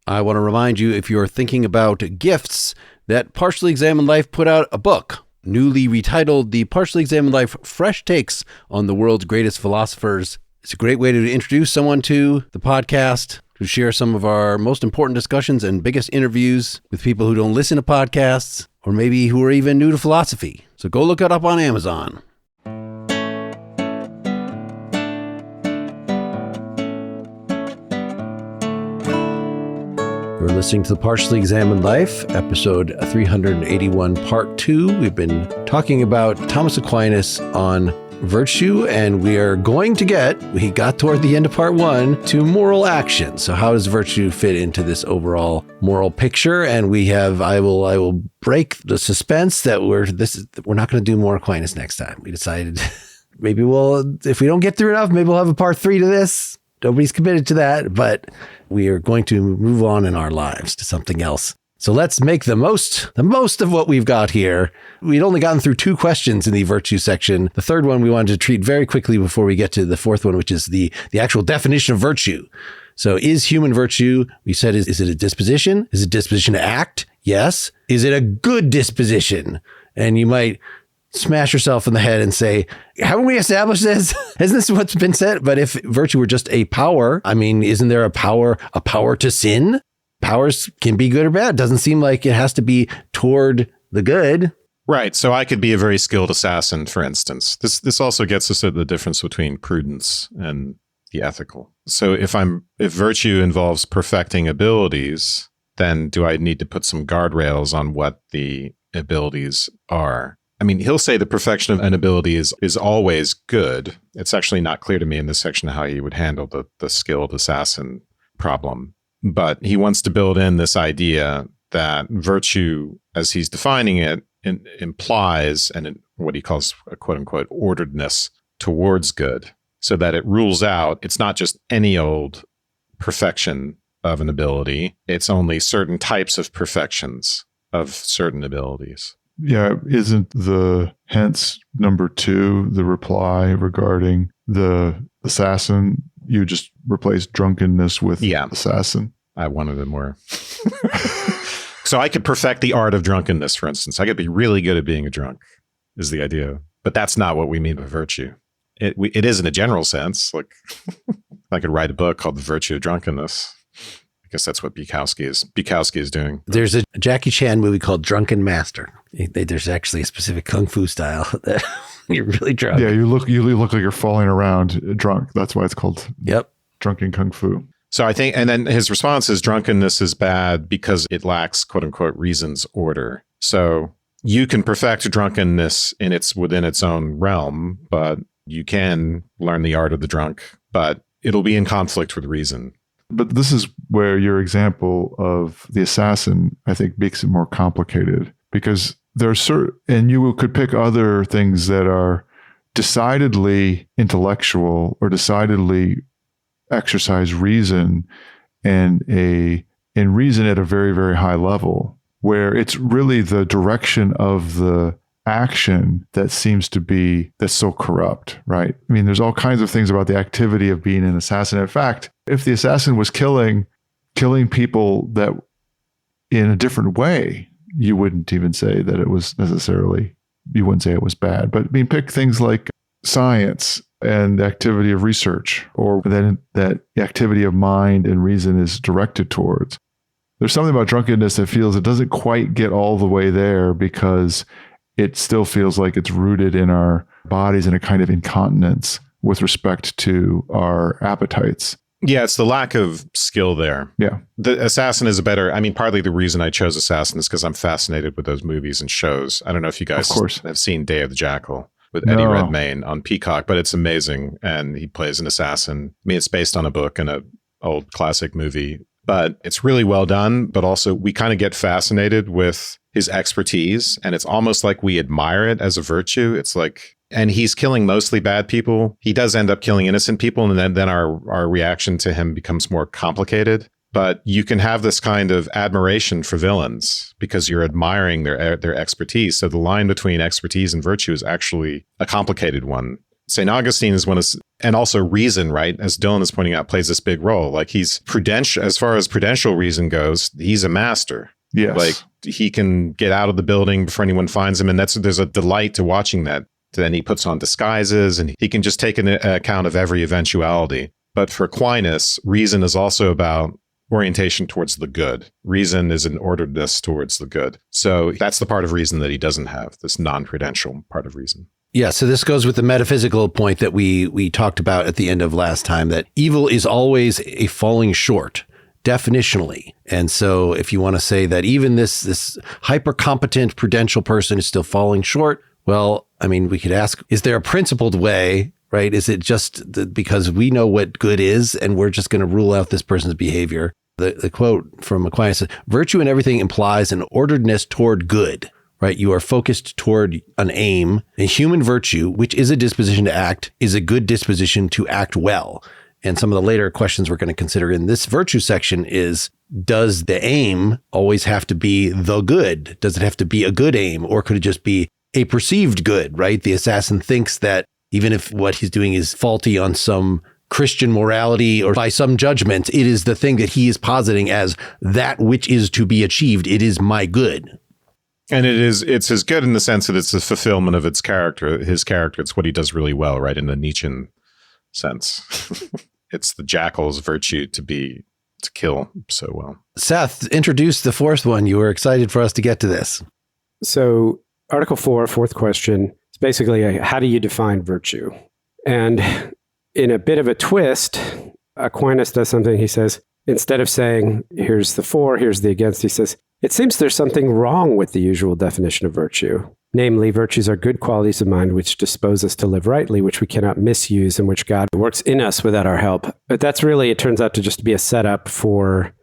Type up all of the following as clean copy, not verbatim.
I want to remind you, if you're thinking about gifts, that Partially Examined Life put out a book, newly retitled The Partially Examined Life Fresh Takes on the World's Greatest Philosophers. It's a great way to introduce someone to the podcast, to share some of our most important discussions and biggest interviews with people who don't listen to podcasts, or maybe who are even new to philosophy. So go look it up on Amazon. You're listening to The Partially Examined Life, episode 381, part 2. We've been talking about Thomas Aquinas on virtue, and we got toward the end of part 1 to moral action. So how does virtue fit into this overall moral picture? And I will break the suspense that we're not going to do more Aquinas next time. We decided maybe if we don't get through enough, maybe we'll have a part 3 to this. Nobody's committed to that, but we are going to move on in our lives to something else. So let's make the most of what we've got here. We'd only gotten through 2 questions in the virtue section. The third one we wanted to treat very quickly before we get to the fourth one, which is the actual definition of virtue. So is human virtue, we said, is it a disposition? Is it a disposition to act? Yes. Is it a good disposition? And you might smash yourself in the head and say, haven't we established this? Isn't this what's been said? But if virtue were just a power, isn't there a power to sin? Powers can be good or bad. Doesn't seem like it has to be toward the good. Right. So I could be a very skilled assassin, for instance. This also gets us at the difference between prudence and the ethical. So if virtue involves perfecting abilities, then do I need to put some guardrails on what the abilities are? He'll say the perfection of an ability is always good. It's actually not clear to me in this section how he would handle the skilled assassin problem. But he wants to build in this idea that virtue, as he's defining it, implies what he calls a quote-unquote orderedness towards good, so that it rules out, it's not just any old perfection of an ability. It's only certain types of perfections of certain abilities. Yeah, isn't hence number 2, the reply regarding the assassin, you just replace drunkenness with assassin? I wanted it more. So I could perfect the art of drunkenness, for instance. I could be really good at being a drunk, is the idea. But that's not what we mean by virtue. It is in a general sense. Like, I could write a book called The Virtue of Drunkenness. I guess that's what Bukowski is doing. There's a Jackie Chan movie called Drunken Master. There's actually a specific kung fu style that you're really drunk. Yeah, you look like you're falling around drunk. That's why it's called drunken kung fu. So I think, and then his response is drunkenness is bad because it lacks quote unquote reason's order. So you can perfect drunkenness within its own realm, but you can learn the art of the drunk, but it'll be in conflict with reason. But this is where your example of the assassin, I think, makes it more complicated, because and you could pick other things that are decidedly intellectual or decidedly exercise reason and reason at a very, very high level, where it's really the direction of the action that seems to be that's so corrupt, right? There's all kinds of things about the activity of being an assassin. In fact, if the assassin was killing people that in a different way, you wouldn't even say that it was you wouldn't say it was bad. But pick things like science and the activity of research, or that the activity of mind and reason is directed towards. There's something about drunkenness that feels it doesn't quite get all the way there, because it still feels like it's rooted in our bodies in a kind of incontinence with respect to our appetites. Yeah, it's the lack of skill there. Yeah. The Assassin is partly the reason I chose Assassin is because I'm fascinated with those movies and shows. I don't know if you guys have seen Day of the Jackal with Eddie Redmayne on Peacock, but it's amazing. And he plays an assassin. It's based on a book and an old classic movie, but it's really well done. But also we kind of get fascinated with his expertise, and it's almost like we admire it as a virtue. It's like, and he's killing mostly bad people. He does end up killing innocent people, and then our reaction to him becomes more complicated. But you can have this kind of admiration for villains because you're admiring their expertise. So the line between expertise and virtue is actually a complicated one. St. Augustine is and also reason, right? As Dylan is pointing out, plays this big role. Like he's prudential, as far as prudential reason goes, he's a master. Yes. Like he can get out of the building before anyone finds him. And there's a delight to watching that. Then he puts on disguises and he can just take into account of every eventuality. But for Aquinas, reason is also about orientation towards the good. Reason is an orderedness towards the good. So that's the part of reason that he doesn't have, this non-prudential part of reason. Yeah, so this goes with the metaphysical point that we talked about at the end of last time, that evil is always a falling short, definitionally. And so if you want to say that even this hyper-competent prudential person is still falling short, well, I mean, we could ask, is there a principled way, right? Is it just because we know what good is and we're just going to rule out this person's behavior? The quote from Aquinas says, virtue in everything implies an orderedness toward good, right? You are focused toward an aim. A human virtue, which is a disposition to act, is a good disposition to act well. And some of the later questions we're going to consider in this virtue section is, does the aim always have to be the good? Does it have to be a good aim, or could it just be a perceived good, right? The assassin thinks that even if what he's doing is faulty on some Christian morality or by some judgment, it is the thing that he is positing as that which is to be achieved. It is my good. And it's his good in the sense that it's the fulfillment of his character. It's what he does really well, right? In the Nietzschean sense. It's the jackal's virtue to kill so well. Seth, introduce the fourth one. You were excited for us to get to this. So Article 4, fourth question, is basically how do you define virtue? And in a bit of a twist, Aquinas does something. He says, instead of saying, here's the for, here's the against, he says, it seems there's something wrong with the usual definition of virtue. Namely, virtues are good qualities of mind which dispose us to live rightly, which we cannot misuse, and which God works in us without our help. But that's really, it turns out to just be a setup for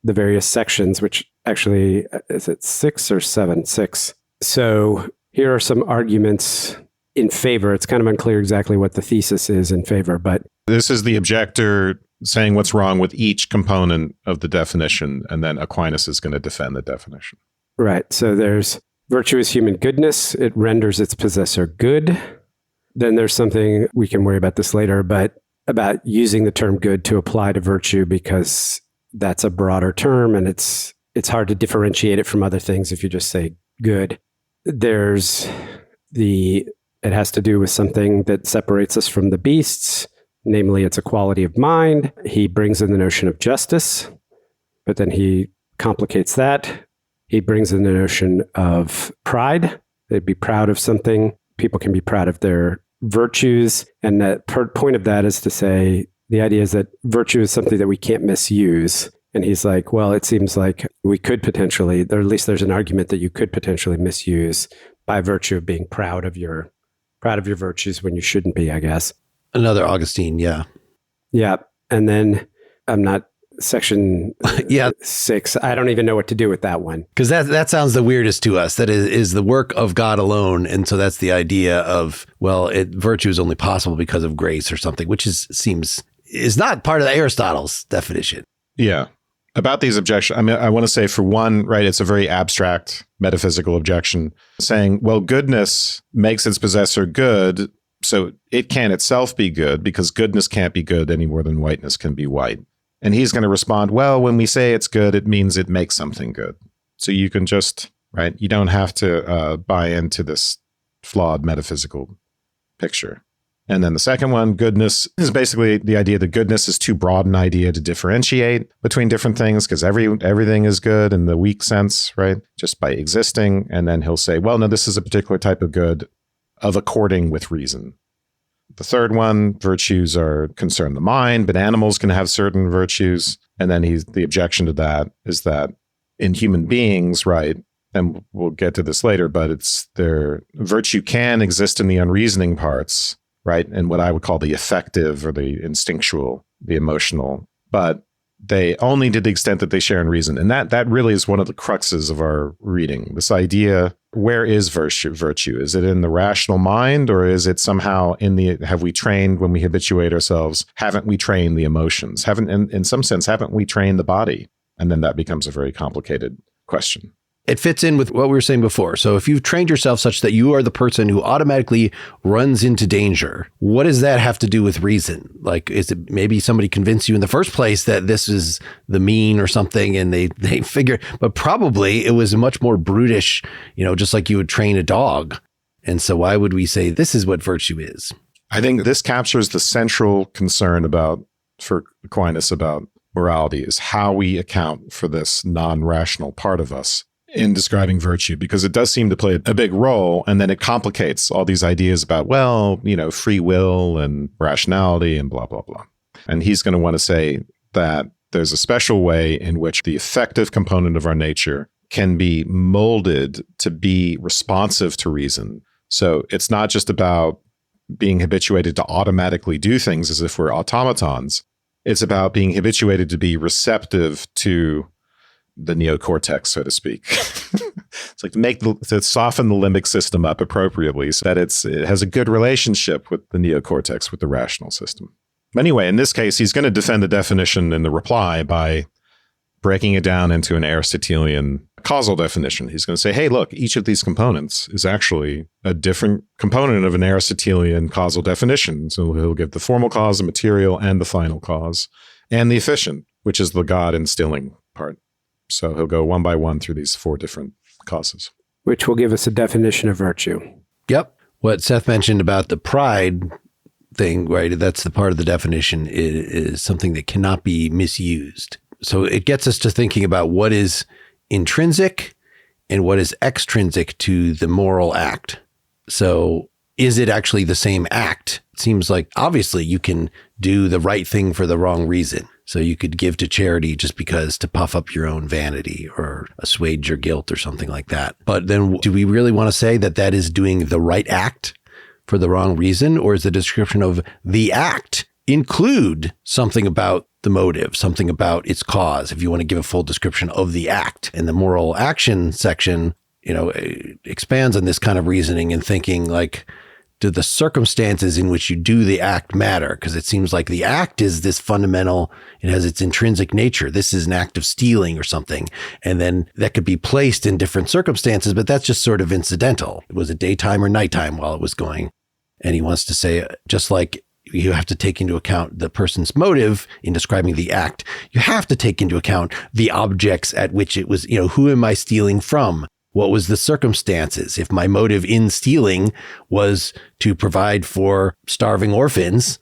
the various sections, which actually, is it 6 or 7? 6. So here are some arguments in favor. It's kind of unclear exactly what the thesis is in favor, but this is the objector saying what's wrong with each component of the definition, and then Aquinas is going to defend the definition. Right. So there's virtue is human goodness. It renders its possessor good. Then there's something, we can worry about this later, but about using the term good to apply to virtue, because that's a broader term and it's hard to differentiate it from other things if you just say good. There's it has to do with something that separates us from the beasts. Namely, it's a quality of mind. He brings in the notion of justice, but then he complicates that. He brings in the notion of pride. They'd be proud of something. People can be proud of their virtues. And the point of that is to say, the idea is that virtue is something that we can't misuse. And he's like, well, it seems like we could potentially, or at least there's an argument that you could potentially misuse by virtue of being proud of your virtues when you shouldn't be, I guess. Another Augustine, yeah. Yeah. And then I'm not section 6. I don't even know what to do with that one. Because that sounds the weirdest to us. That is the work of God alone. And so that's the idea of, well, virtue is only possible because of grace or something, which is not part of Aristotle's definition. Yeah. About these objections, I mean, I want to say for one, right, it's a very abstract metaphysical objection saying, well, goodness makes its possessor good, so it can't itself be good because goodness can't be good any more than whiteness can be white. And he's going to respond, well, when we say it's good, it means it makes something good. So you can just, right, you don't have to buy into this flawed metaphysical picture. And then the second one, goodness, is basically the idea that goodness is too broad an idea to differentiate between different things because everything is good in the weak sense, right? Just by existing. And then he'll say, well, no, this is a particular type of good of according with reason. The third one, virtues are concern the mind, but animals can have certain virtues. And then the objection to that is that in human beings, right, and we'll get to this later, but it's their virtue can exist in the unreasoning parts, right? And what I would call the affective or the instinctual, the emotional, but they only to the extent that they share in reason. And that really is one of the cruxes of our reading. This idea, where is virtue? Is it in the rational mind, or is it somehow have we trained when we habituate ourselves? Haven't we trained the emotions? In some sense, haven't we trained the body? And then that becomes a very complicated question. It fits in with what we were saying before. So if you've trained yourself such that you are the person who automatically runs into danger, what does that have to do with reason? Like, is it maybe somebody convinced you in the first place that this is the mean or something, and they figured, but probably it was much more brutish, just like you would train a dog. And so why would we say this is what virtue is? I think this captures the central concern for Aquinas about morality, is how we account for this non-rational part of us in describing virtue, because it does seem to play a big role, and then it complicates all these ideas about, free will and rationality and blah, blah, blah. And he's going to want to say that there's a special way in which the affective component of our nature can be molded to be responsive to reason. So it's not just about being habituated to automatically do things as if we're automatons. It's about being habituated to be receptive to the neocortex, so to speak. It's like to soften the limbic system up appropriately so that it has a good relationship with the neocortex, with the rational system. Anyway, in this case, he's going to defend the definition in the reply by breaking it down into an Aristotelian causal definition. He's going to say, hey, look, each of these components is actually a different component of an Aristotelian causal definition. So he'll give the formal cause, the material, and the final cause, and the efficient, which is the God instilling part. So he'll go one by one through these 4 different causes. Which will give us a definition of virtue. Yep. What Seth mentioned about the pride thing, right? That's the part of the definition is something that cannot be misused. So it gets us to thinking about what is intrinsic and what is extrinsic to the moral act. So is it actually the same act? It seems like obviously you can do the right thing for the wrong reason. So you could give to charity just because to puff up your own vanity or assuage your guilt or something like that. But then do we really want to say that that is doing the right act for the wrong reason? Or is the description of the act include something about the motive, something about its cause, if you want to give a full description of the act? And the moral action section, expands on this kind of reasoning and thinking like, do the circumstances in which you do the act matter? Because it seems like the act is this fundamental, it has its intrinsic nature. This is an act of stealing or something. And then that could be placed in different circumstances, but that's just sort of incidental. Was it daytime or nighttime while it was going? And he wants to say, just like you have to take into account the person's motive in describing the act, you have to take into account the objects at which it was, who am I stealing from? What was the circumstances? If my motive in stealing was to provide for starving orphans,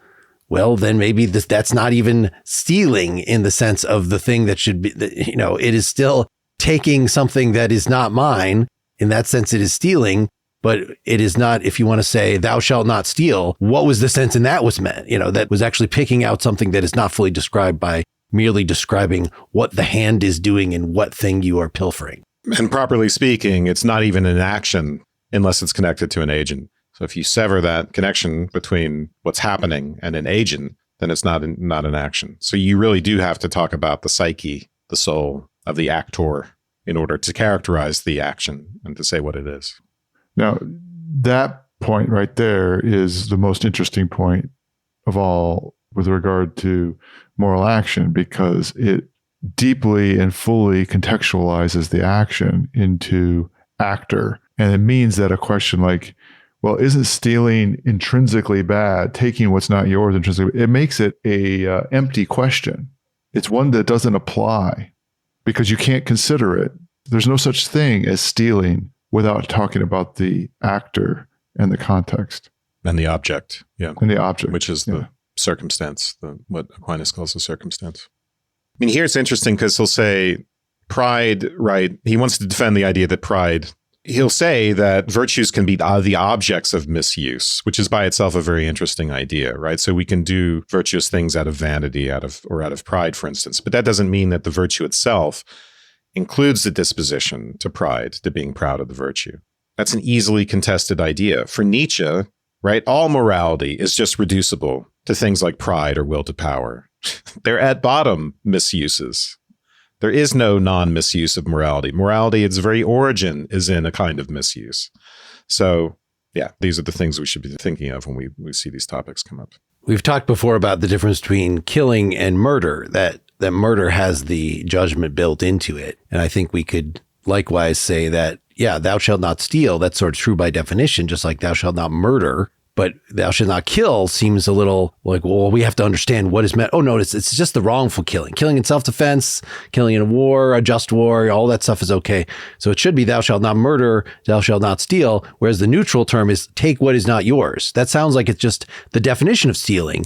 well, then maybe that's not even stealing in the sense of the thing that should be, it is still taking something that is not mine. In that sense, it is stealing, but it is not, if you want to say, thou shalt not steal, what was the sense in that was meant? That was actually picking out something that is not fully described by merely describing what the hand is doing and what thing you are pilfering. And properly speaking, it's not even an action unless it's connected to an agent. So if you sever that connection between what's happening and an agent, then it's not an action. So you really do have to talk about the psyche, the soul of the actor in order to characterize the action and to say what it is. Now, that point right there is the most interesting point of all with regard to moral action, because it deeply and fully contextualizes the action into actor. And it means that a question like, well, isn't stealing intrinsically bad, taking what's not yours intrinsically, it makes it a empty question. It's one that doesn't apply because you can't consider it. There's no such thing as stealing without talking about the actor and the context. And the object, yeah. And the object. Which is the circumstance, what Aquinas calls the circumstance. I mean, here it's interesting because he'll say pride, right? He wants to defend the idea that pride, he'll say that virtues can be the objects of misuse, which is by itself a very interesting idea, right? So we can do virtuous things out of vanity, out of pride, for instance. But that doesn't mean that the virtue itself includes the disposition to pride, to being proud of the virtue. That's an easily contested idea. For Nietzsche, right, all morality is just reducible to things like pride or will to power. They're at bottom misuses. There is no non-misuse of morality. Morality, its very origin, is in a kind of misuse. So, yeah, these are the things we should be thinking of when we see these topics come up. We've talked before about the difference between killing and murder, that murder has the judgment built into it. And I think we could likewise say that, yeah, thou shalt not steal. That's sort of true by definition, just like thou shalt not murder. But thou shalt not kill seems a little like, well, we have to understand what is meant. Oh, no, it's just the wrongful killing. Killing in self-defense, killing in a war, a just war, all that stuff is okay. So it should be thou shalt not murder, thou shalt not steal, whereas the neutral term is take what is not yours. That sounds like it's just the definition of stealing.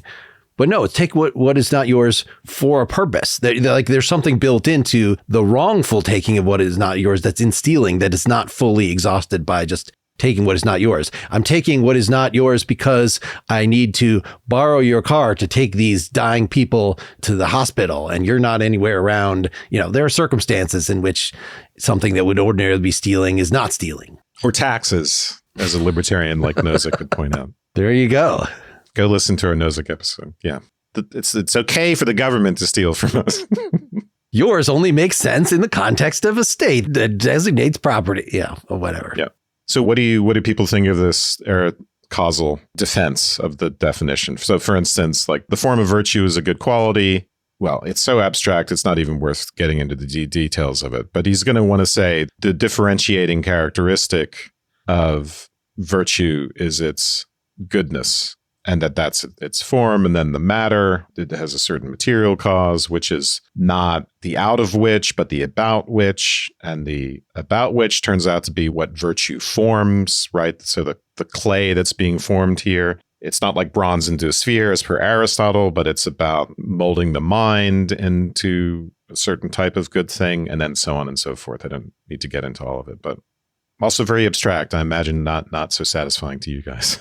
But no, it's take what is not yours for a purpose. Like there's something built into the wrongful taking of what is not yours that's in stealing that is not fully exhausted by just taking what is not yours. I'm taking what is not yours because I need to borrow your car to take these dying people to the hospital, and you're not anywhere around. There are circumstances in which something that would ordinarily be stealing is not stealing. Or taxes, as a libertarian like Nozick could point out. There you go. Go listen to our Nozick episode. Yeah. It's okay for the government to steal from us. Yours only makes sense in the context of a state that designates property. Yeah, or whatever. Yeah. So what do people think of this causal defense of the definition? So for instance, like the form of virtue is a good quality. Well, it's so abstract, it's not even worth getting into the details of it. But he's going to want to say the differentiating characteristic of virtue is its goodness, and that's its form. And then the matter, it has a certain material cause, which is not the out of which, but the about which. And the about which turns out to be what virtue forms, right? So the clay that's being formed here, it's not like bronze into a sphere as per Aristotle, but it's about molding the mind into a certain type of good thing, and then so on and so forth. I don't need to get into all of it, but also very abstract. I imagine not so satisfying to you guys.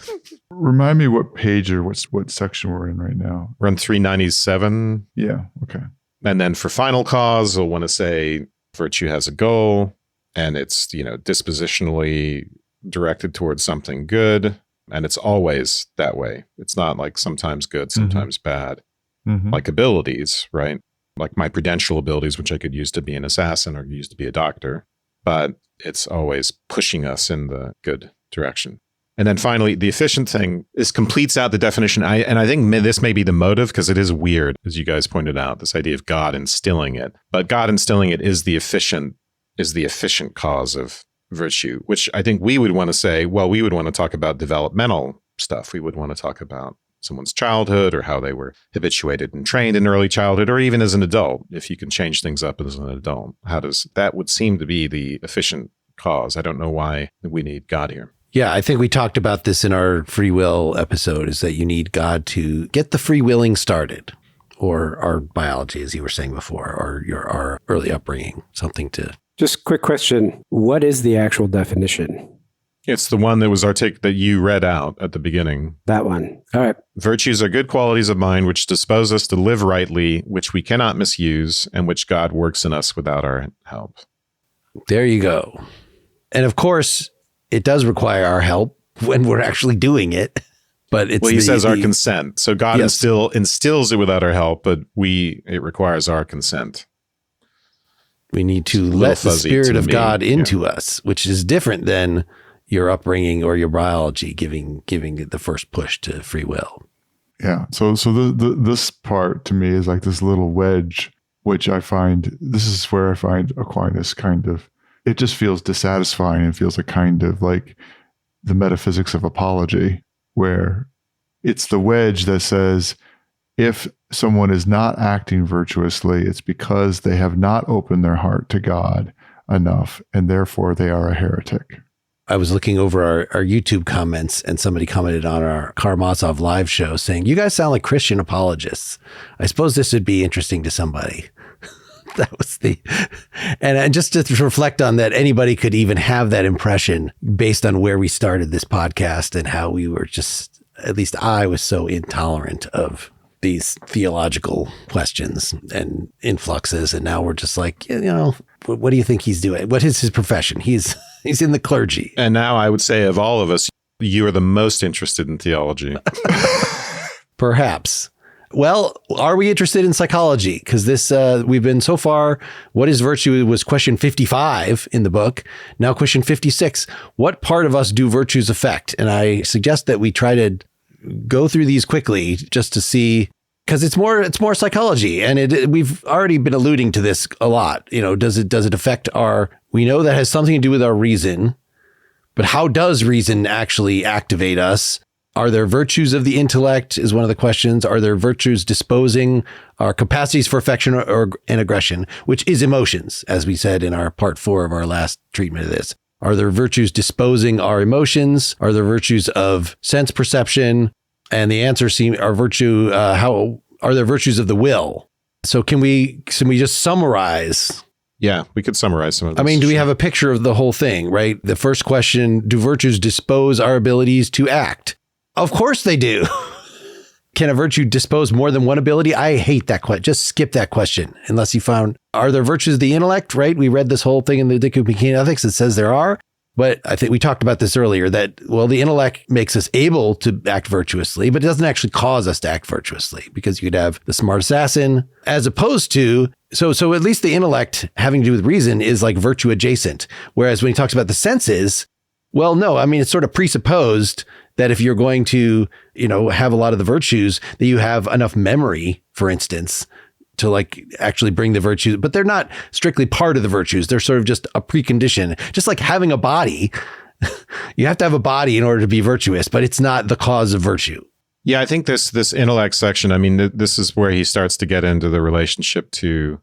Remind me what page or what section we're in right now. We're on 397. Yeah. Okay. And then for final cause, we'll want to say virtue has a goal, and it's, dispositionally directed towards something good. And it's always that way. It's not like sometimes good, sometimes bad. Mm-hmm. Like abilities, right? Like my prudential abilities, which I could use to be an assassin or use to be a doctor. But it's always pushing us in the good direction. And then finally, the efficient thing completes out the definition. I think this may be the motive, because it is weird, as you guys pointed out, this idea of God instilling it. But God instilling it is the efficient cause of virtue, which I think we would want to say, well, we would want to talk about developmental stuff. We would want to talk about someone's childhood or how they were habituated and trained in early childhood, or even as an adult, if you can change things up as an adult. That would seem to be the efficient cause. I don't know why we need God here. Yeah, I think we talked about this in our free will episode, is that you need God to get the free willing started, or our biology, as you were saying before, or our early upbringing, something to... Just quick question. What is the actual definition? It's the one that was that you read out at the beginning. That one. All right. Virtues are good qualities of mind which dispose us to live rightly, which we cannot misuse, and which God works in us without our help. There you go. And of course, it does require our help when we're actually doing it. But he says our consent. So God instills it without our help, but it requires our consent. We need to let the Spirit of God into us, which is different than your upbringing or your biology giving it the first push to free will. Yeah. So this part to me is like this little wedge, which this is where I find Aquinas it just feels dissatisfying and feels a kind of like the metaphysics of apology, where it's the wedge that says, if someone is not acting virtuously, it's because they have not opened their heart to God enough, and therefore they are a heretic. I was looking over our YouTube comments, and somebody commented on our Karamazov live show saying, "You guys sound like Christian apologists. I suppose this would be interesting to somebody." That was and just to reflect on that, anybody could even have that impression based on where we started this podcast and how we were just, at least I was so intolerant of these theological questions and influxes. And now we're just like, what do you think he's doing? What is his profession? He's in the clergy. And now I would say of all of us, you are the most interested in theology. Perhaps. Well, are we interested in psychology? Because we've been so far, what is virtue was question 55 in the book. Now question 56, what part of us do virtues affect? And I suggest that we try to go through these quickly just to see Because it's more psychology, and we've already been alluding to this a lot. Does it affect we know that has something to do with our reason, but how does reason actually activate us? Are there virtues of the intellect is one of the questions. Are there virtues disposing our capacities for affection and aggression, which is emotions, as we said in our part 4 of our last treatment of this? Are there virtues disposing our emotions? Are there virtues of sense perception? And the answer are how are there virtues of the will? So can we just summarize? Yeah, we could summarize some of this. Do we have a picture of the whole thing, right? The first question, do virtues dispose our abilities to act? Of course they do. Can a virtue dispose more than one ability? I hate that question. Just skip that question unless you found, are there virtues of the intellect, right? We read this whole thing in the Nicomachean Ethics. It says there are. But I think we talked about this earlier that, the intellect makes us able to act virtuously, but it doesn't actually cause us to act virtuously because you could have the smart assassin as opposed to, so at least the intellect having to do with reason is like virtue adjacent. Whereas when he talks about the senses, no, it's sort of presupposed that if you're going to, have a lot of the virtues, that you have enough memory, for instance, to actually bring the virtues, but they're not strictly part of the virtues. They're sort of just a precondition, just like having a body. You have to have a body in order to be virtuous, but it's not the cause of virtue. Yeah, I think this intellect section, this is where he starts to get into the relationship to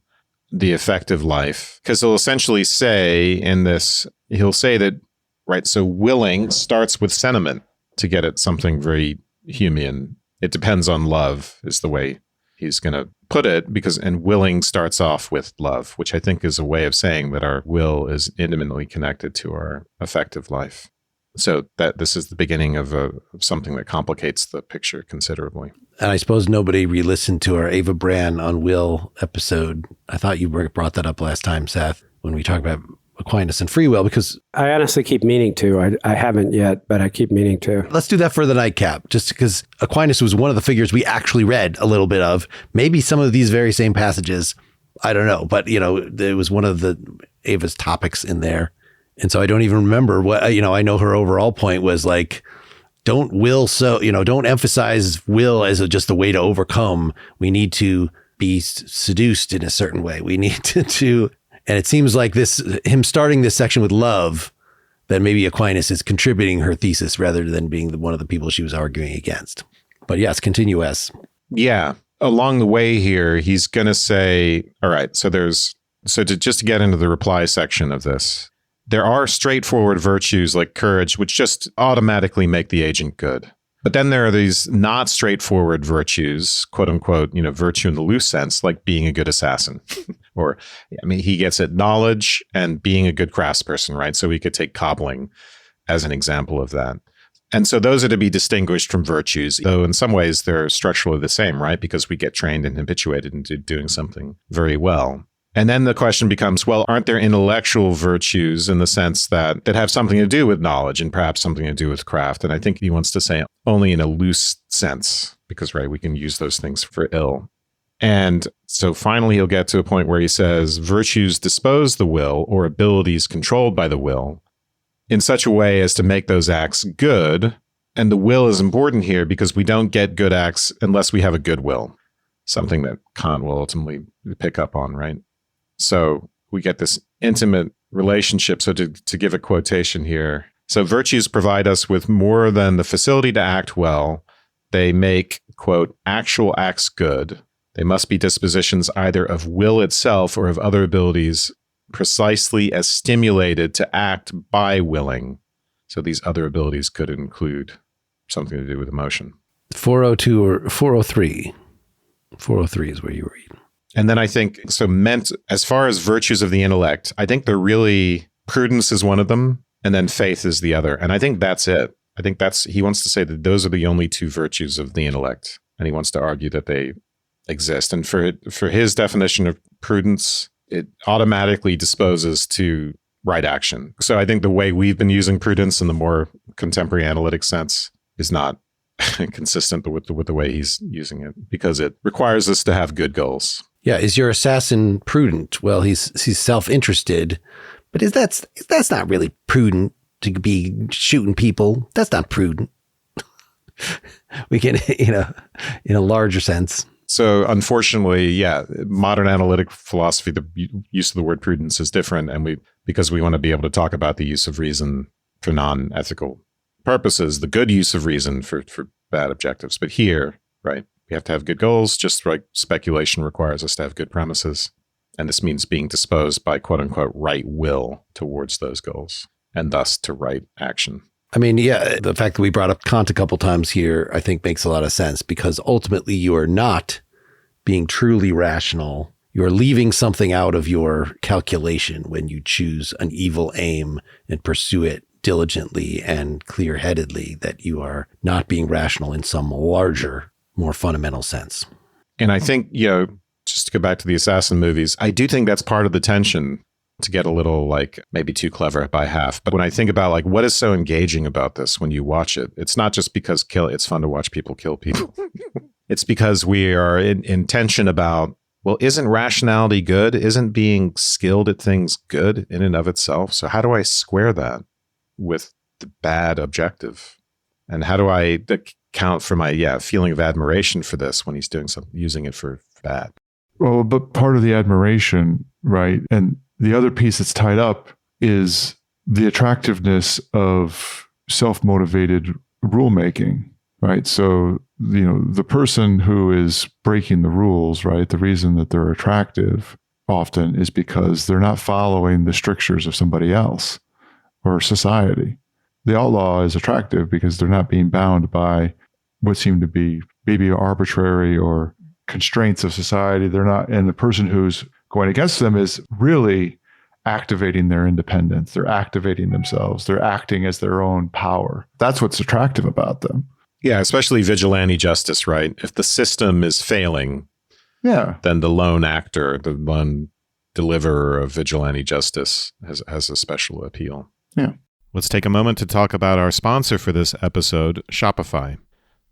the affective life, because he'll essentially say that, right, so willing starts with sentiment to get at something very Humean. It depends on love is the way he's going to put it, and willing starts off with love, which I think is a way of saying that our will is intimately connected to our affective life. So that this is the beginning of something that complicates the picture considerably. And I suppose nobody re-listened to our Ava Brand on will episode. I thought you brought that up last time, Seth, when we talked about Aquinas and free will, because I honestly keep meaning to. I haven't yet, but I keep meaning to. Let's do that for the nightcap, just because Aquinas was one of the figures we actually read a little bit of. Maybe some of these very same passages. I don't know, but it was one of the Ava's topics in there. And so I don't even remember what, I know her overall point was don't emphasize will as just a way to overcome. We need to be seduced in a certain way. We need to and it seemes like him starting this section with love, that maybe Aquinas is contributing her thesis rather than being one of the people she was arguing against. But yes, continue S. Yeah. Along the way here, he's going to say, all right, just to get into the reply section of this, there are straightforward virtues like courage, which just automatically make the agent good. But then there are these not straightforward virtues, quote unquote, virtue in the loose sense, like being a good assassin. Or, he gets at knowledge and being a good craftsperson, right? So we could take cobbling as an example of that. And so those are to be distinguished from virtues, though in some ways they're structurally the same, right? Because we get trained and habituated into doing something very well. And then the question becomes, well, aren't there intellectual virtues in the sense that have something to do with knowledge and perhaps something to do with craft? And I think he wants to say only in a loose sense, because, right, we can use those things for ill. And so finally, he'll get to a point where he says, virtues dispose the will or abilities controlled by the will in such a way as to make those acts good. And the will is important here because we don't get good acts unless we have a good will, something that Kant will ultimately pick up on, right? So we get this intimate relationship. So to give a quotation here, so virtues provide us with more than the facility to act well. They make, quote, actual acts good. They must be dispositions either of will itself or of other abilities precisely as stimulated to act by willing. So these other abilities could include something to do with emotion. 402 or 403. 403 is where you read. And then I think, as far as virtues of the intellect, I think they're really, prudence is one of them, and then faith is the other. And I think that's it. He wants to say that those are the only two virtues of the intellect. And he wants to argue that they exist. And for his definition of prudence, it automatically disposes to right action. So I think the way we've been using prudence in the more contemporary analytic sense is not consistent with the way he's using it, because it requires us to have good goals. Yeah, is your assassin prudent? Well, he's self-interested, but that's not really prudent to be shooting people. That's not prudent. We can, in a larger sense. So unfortunately, modern analytic philosophy, the use of the word prudence is different. And because we want to be able to talk about the use of reason for non-ethical purposes, the good use of reason for bad objectives. But here, right, we have to have good goals, just like speculation requires us to have good premises. And this means being disposed by quote unquote right will towards those goals and thus to right action. I mean, the fact that we brought up Kant a couple times here, I think makes a lot of sense because ultimately you are not being truly rational. You're leaving something out of your calculation when you choose an evil aim and pursue it diligently and clear-headedly, that you are not being rational in some larger, more fundamental sense. And I think, just to go back to the assassin movies, I do think that's part of the tension, to get a little like maybe too clever by half. But when I think about like what is so engaging about this when you watch it, it's not just because it's fun to watch people kill people. It's because we are in tension about, well, isn't rationality good? Isn't being skilled at things good in and of itself? So how do I square that with the bad objective? And how do I account for my feeling of admiration for this when he's doing something, using it for bad? Well, but part of the admiration, right? And the other piece that's tied up is the attractiveness of self-motivated rulemaking, right? So, the person who is breaking the rules, right? The reason that they're attractive often is because they're not following the strictures of somebody else or society. The outlaw is attractive because they're not being bound by what seem to be maybe arbitrary or constraints of society. They're not, and the person who's going against them is really activating their independence. They're activating themselves. They're acting as their own power. That's what's attractive about them. Yeah, especially vigilante justice, right? If the system is failing, then the lone actor, the lone deliverer of vigilante justice has a special appeal. Yeah. Let's take a moment to talk about our sponsor for this episode, Shopify.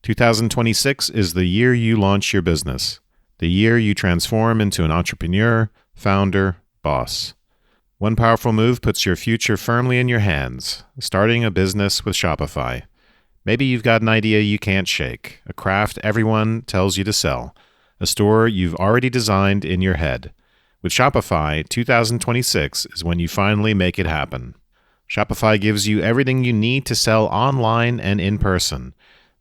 2026 is the year you launch your business, the year you transform into an entrepreneur, founder, boss. One powerful move puts your future firmly in your hands, starting a business with Shopify. Maybe you've got an idea you can't shake, a craft everyone tells you to sell, a store you've already designed in your head. With Shopify, 2026 is when you finally make it happen. Shopify gives you everything you need to sell online and in person.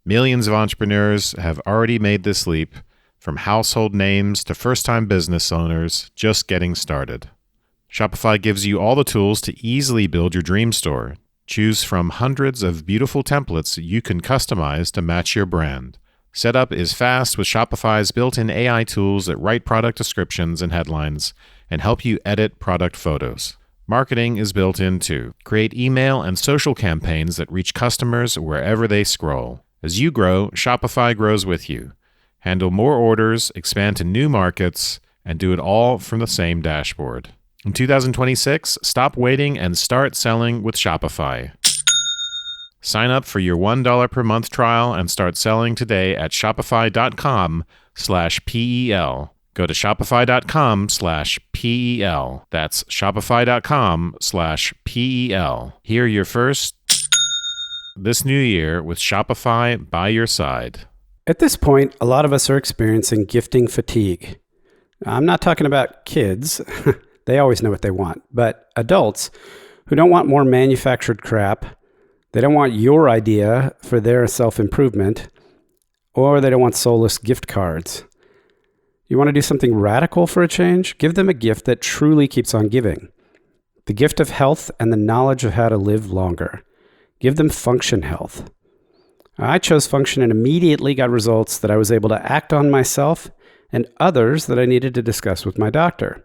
Millions of entrepreneurs have already made this leap, from household names to first-time business owners just getting started. Shopify gives you all the tools to easily build your dream store. Choose from hundreds of beautiful templates you can customize to match your brand. Setup is fast with Shopify's built-in AI tools that write product descriptions and headlines and help you edit product photos. Marketing is built in too. Create email and social campaigns that reach customers wherever they scroll. As you grow, Shopify grows with you. Handle more orders, expand to new markets, and do it all from the same dashboard. In 2026, stop waiting and start selling with Shopify. Sign up for your $1 per month trial and start selling today at shopify.com/PEL. Go to shopify.com/PEL. That's shopify.com/PEL. Hear your first this new year with Shopify by your side. At this point, a lot of us are experiencing gifting fatigue. I'm not talking about kids. They always know what they want. But adults who don't want more manufactured crap, they don't want your idea for their self-improvement, or they don't want soulless gift cards. You want to do something radical for a change? Give them a gift that truly keeps on giving. The gift of health and the knowledge of how to live longer. Give them Function Health. I chose Function and immediately got results that I was able to act on myself and others that I needed to discuss with my doctor.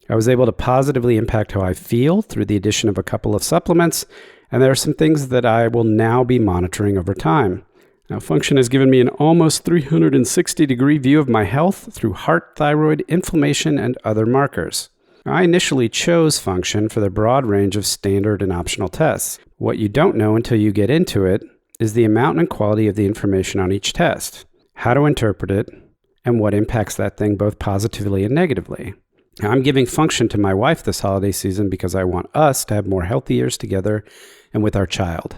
I was able to positively impact how I feel through the addition of a couple of supplements, and there are some things that I will now be monitoring over time. Now, Function has given me an almost 360-degree view of my health through heart, thyroid, inflammation, and other markers. I initially chose Function for their broad range of standard and optional tests. What you don't know until you get into it is the amount and quality of the information on each test, how to interpret it, and what impacts that thing both positively and negatively. Now, I'm giving Function to my wife this holiday season because I want us to have more healthy years together and with our child.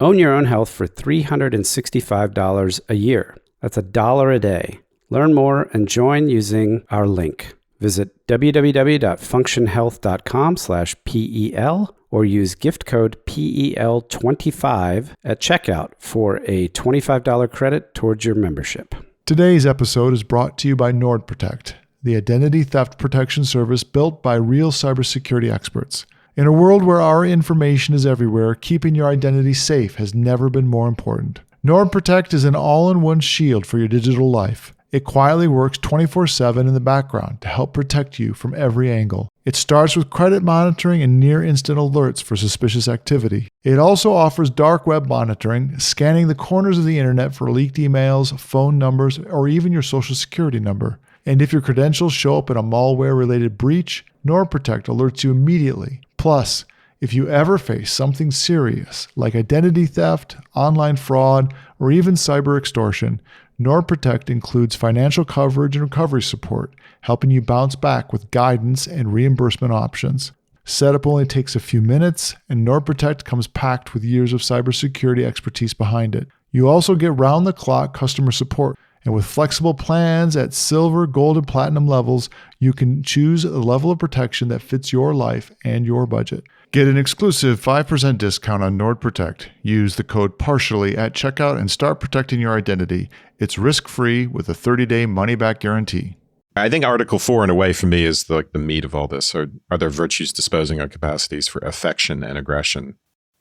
Own your own health for $365 a year. That's $1 a day. Learn more and join using our link. Visit www.functionhealth.com/PEL or use gift code PEL25 at checkout for a $25 credit towards your membership. Today's episode is brought to you by NordProtect, the identity theft protection service built by real cybersecurity experts. In a world where our information is everywhere, keeping your identity safe has never been more important. NordProtect is an all-in-one shield for your digital life. It quietly works 24/7 in the background to help protect you from every angle. It starts with credit monitoring and near-instant alerts for suspicious activity. It also offers dark web monitoring, scanning the corners of the internet for leaked emails, phone numbers, or even your social security number. And if your credentials show up in a malware-related breach, NordProtect alerts you immediately. Plus, if you ever face something serious like identity theft, online fraud, or even cyber extortion, NordProtect includes financial coverage and recovery support, helping you bounce back with guidance and reimbursement options. Setup only takes a few minutes, and NordProtect comes packed with years of cybersecurity expertise behind it. You also get round-the-clock customer support, and with flexible plans at silver, gold, and platinum levels, you can choose a level of protection that fits your life and your budget. Get an exclusive 5% discount on NordProtect. Use the code PARTIALLY at checkout and start protecting your identity. It's risk-free with a 30-day money-back guarantee. I think Article 4, in a way, for me, is the meat of all this. Are there virtues disposing our capacities for affection and aggression?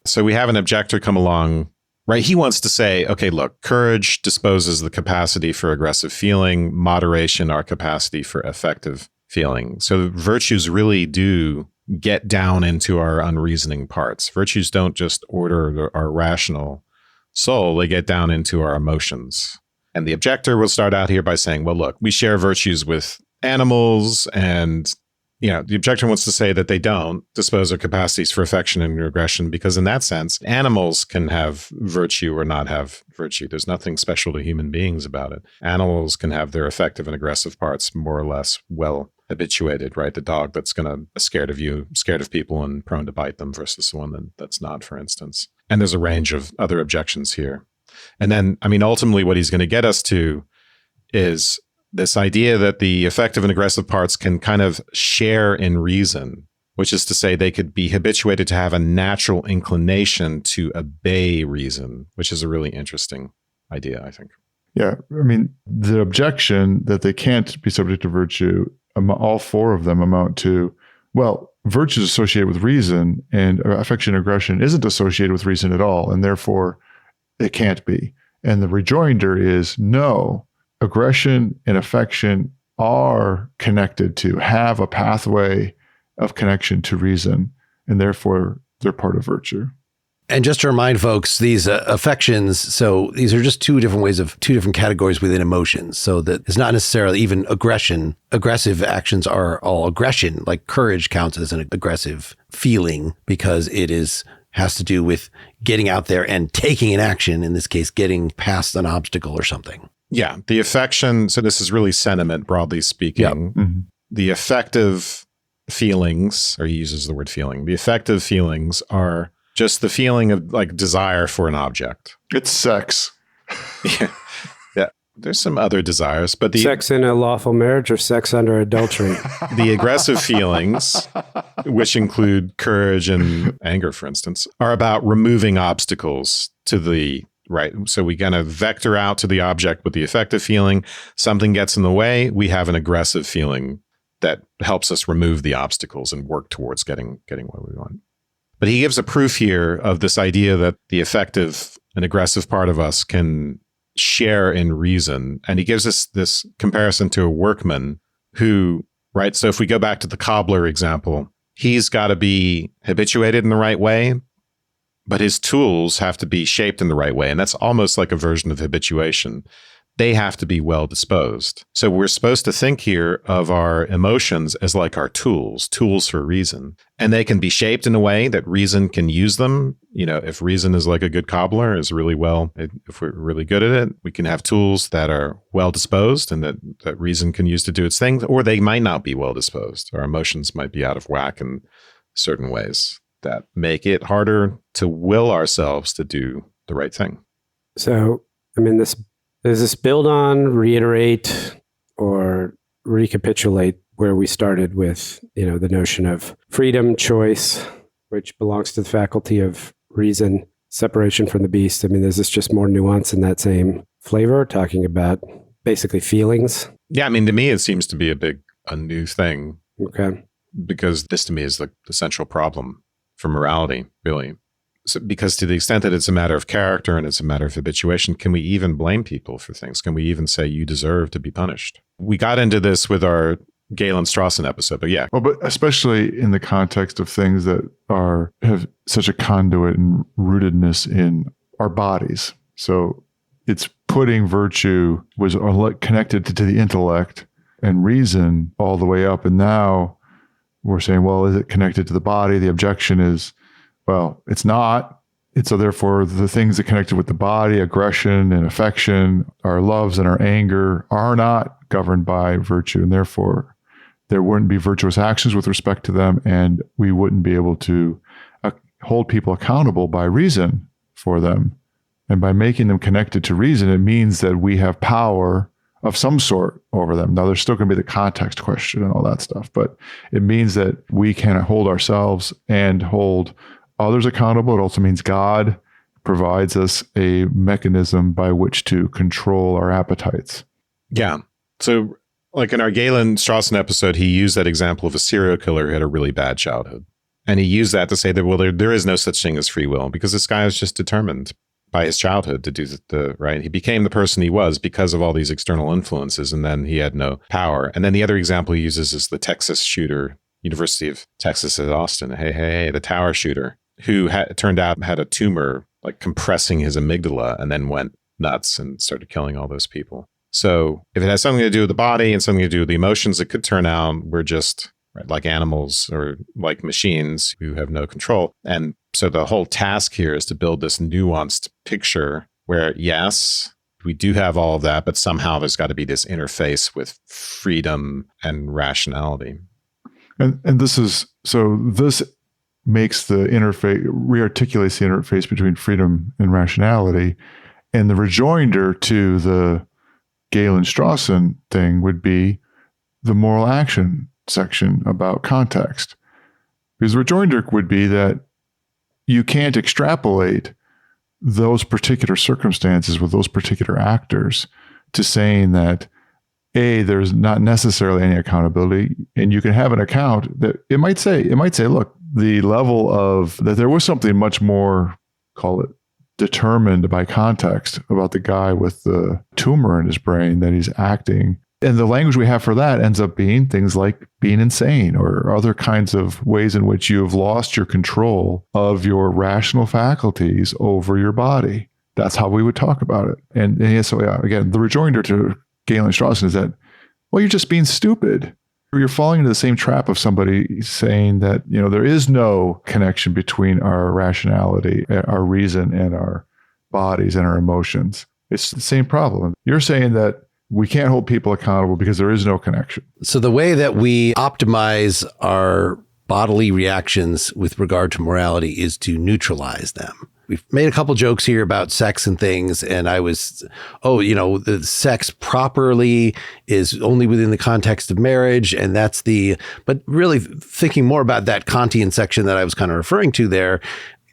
So we have an objector come along, right? He wants to say, okay, look, courage disposes the capacity for aggressive feeling, moderation, our capacity for affective feeling. So virtues really do get down into our unreasoning parts. Virtues don't just order our rational soul, they get down into our emotions. And the objector will start out here by saying, well, look, we share virtues with animals, and the objector wants to say that they don't dispose of capacities for affection and aggression, because in that sense, animals can have virtue or not have virtue. There's nothing special to human beings about it. Animals can have their affective and aggressive parts more or less well habituated, right? The dog that's scared of you, scared of people and prone to bite them versus the one that's not, for instance. And there's a range of other objections here. And then, ultimately what he's going to get us to is this idea that the affective and aggressive parts can kind of share in reason, which is to say they could be habituated to have a natural inclination to obey reason, which is a really interesting idea, I think. Yeah, the objection that they can't be subject to virtue, all four of them amount to, well, virtue is associated with reason, and affection and aggression isn't associated with reason at all, and therefore it can't be. And the rejoinder is, no, aggression and affection are connected to, have a pathway of connection to reason, and therefore they're part of virtue. And just to remind folks, these affections, so these are just two different categories within emotions. So that it's not necessarily even aggression. Aggressive actions are all aggression, like courage counts as an aggressive feeling because it has to do with getting out there and taking an action, in this case, getting past an obstacle or something. Yeah, the affection, so this is really sentiment, broadly speaking. Yep. Mm-hmm. The affective feelings, or he uses the word feeling, the affective feelings are just the feeling of like desire for an object. It's sex. Yeah. There's some other desires, but sex in a lawful marriage or sex under adultery. The aggressive feelings, which include courage and anger, for instance, are about removing obstacles to the right. So we kind of vector out to the object with the affective feeling. Something gets in the way. We have an aggressive feeling that helps us remove the obstacles and work towards getting what we want. But he gives a proof here of this idea that the affective and aggressive part of us can share in reason. And he gives us this comparison to a workman who, right? So if we go back to the cobbler example, he's got to be habituated in the right way, but his tools have to be shaped in the right way. And that's almost like a version of habituation. They have to be well disposed. So we're supposed to think here of our emotions as like our tools for reason. And they can be shaped in a way that reason can use them. If reason is like a good cobbler, if we're really good at it, we can have tools that are well disposed and that reason can use to do its thing, or they might not be well disposed. Our emotions might be out of whack in certain ways that make it harder to will ourselves to do the right thing. So, does this build on, reiterate or recapitulate where we started with, the notion of freedom, choice, which belongs to the faculty of reason, separation from the beast. I mean, is this just more nuance in that same flavor, talking about basically feelings? Yeah, I mean, to me, it seems to be a new thing. Okay. Because this to me is the central problem for morality, really. So, because to the extent that it's a matter of character and it's a matter of habituation, can we even blame people for things? Can we even say you deserve to be punished? We got into this with our Galen Strawson episode, but yeah. Well, but especially in the context of things that have such a conduit and rootedness in our bodies. So it's putting virtue was connected to the intellect and reason all the way up. And now we're saying, well, is it connected to the body? The objection is, well, it's not. So therefore, the things that connected with the body, aggression and affection, our loves and our anger, are not governed by virtue. And therefore, there wouldn't be virtuous actions with respect to them. And we wouldn't be able to hold people accountable by reason for them. And by making them connected to reason, it means that we have power of some sort over them. Now, there's still going to be the context question and all that stuff, but it means that we can hold ourselves and hold others accountable. It also means God provides us a mechanism by which to control our appetites. Yeah. So like in our Galen Strawson episode, he used that example of a serial killer who had a really bad childhood. And he used that to say that, well, there is no such thing as free will because this guy was just determined by his childhood to do the right. He became the person he was because of all these external influences, and then he had no power. And then the other example he uses is the Texas shooter, University of Texas at Austin. Hey, the tower shooter, who turned out had a tumor like compressing his amygdala and then went nuts and started killing all those people. So if it has something to do with the body and something to do with the emotions, it could turn out we're just like animals or like machines who have no control. And so the whole task here is to build this nuanced picture where, yes, we do have all of that, but somehow there's got to be this interface with freedom and rationality. And this makes the interface, rearticulates the interface between freedom and rationality. And the rejoinder to the Galen Strawson thing would be the moral action section about context. Because the rejoinder would be that you can't extrapolate those particular circumstances with those particular actors to saying that, A, there's not necessarily any accountability, and you can have an account that it might say, look, the level of that there was something much more, call it, determined by context about the guy with the tumor in his brain that he's acting. And the language we have for that ends up being things like being insane or other kinds of ways in which you have lost your control of your rational faculties over your body. That's how we would talk about it. And so, again, the rejoinder to Galen Strawson is that, well, you're just being stupid. You're falling into the same trap of somebody saying that, there is no connection between our rationality, our reason, and our bodies and our emotions. It's the same problem. You're saying that we can't hold people accountable because there is no connection. So the way that we optimize our bodily reactions with regard to morality is to neutralize them. We've made a couple jokes here about sex and things, and I was, the sex properly is only within the context of marriage, and but really thinking more about that Kantian section that I was kind of referring to there,